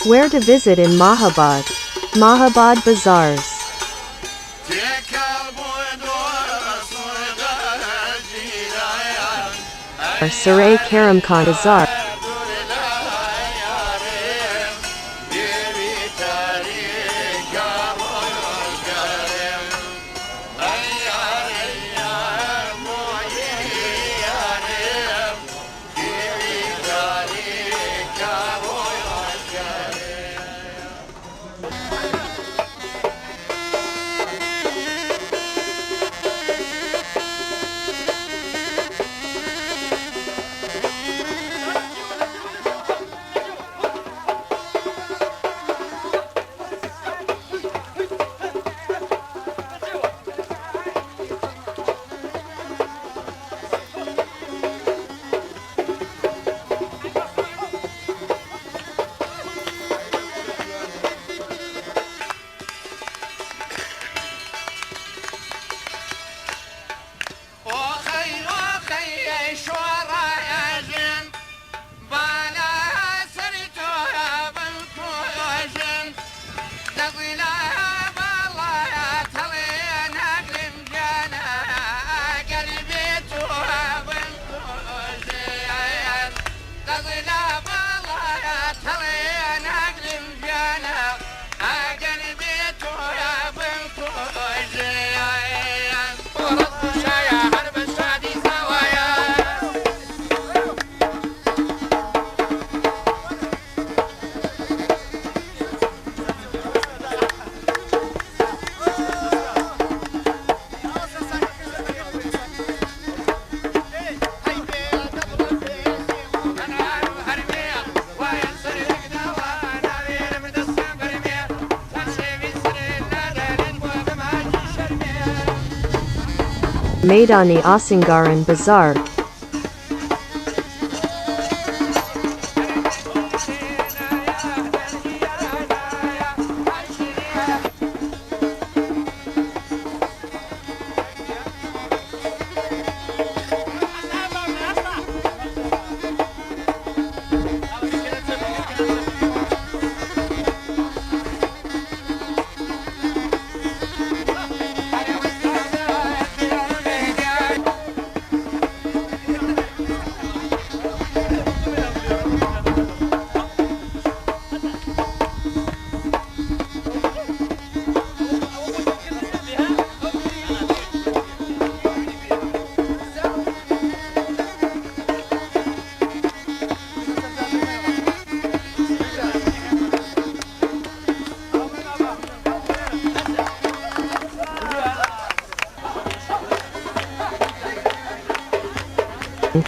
Where to visit in Mahabad. Mahabad Bazaars. Sarai Karam Khan Bazaar. Maidani Asangaran Bazaar.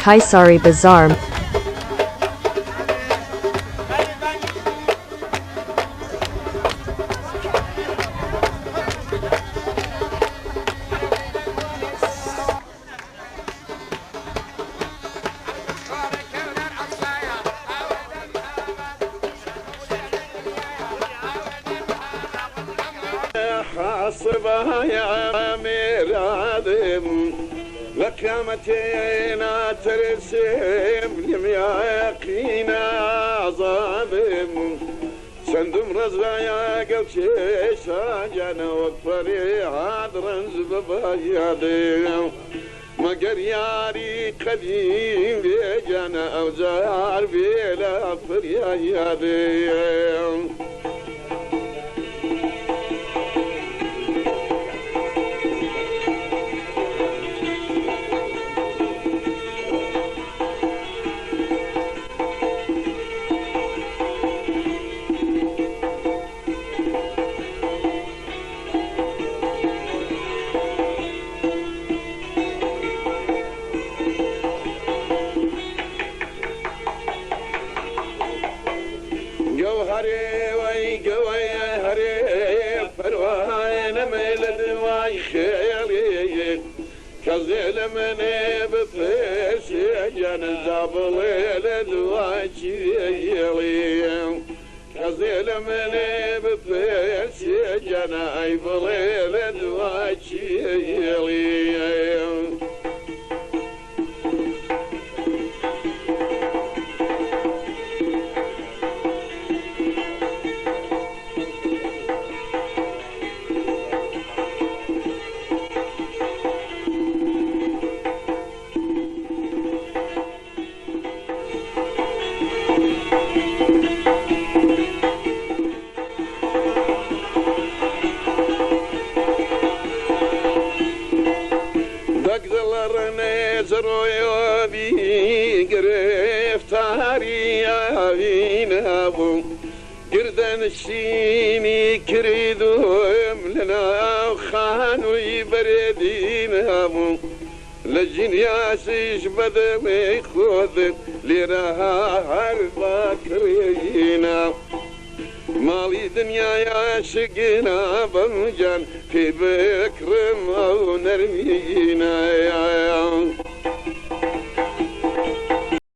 Kaisari Bazaar. لكامتينا ترسم لمياقينا ظالم سندم رزايا قلشي شاجانا وطري عاد رنز ببايادي مقر ياري قديم بيجانا أوزار بيلا فريادي كزيل مني بفيس جن زابليل دواجيلي كزيل مني بفيس جن ايبليل دواجيلي نزروی بی گرفتاری نبود گردن شینی کردم لنا خانوی بردی نبود لجنیاسش بدم خود لیرا هر باکرینا مالی دنیای عاشقنا بمجان في بكرم او نرمينا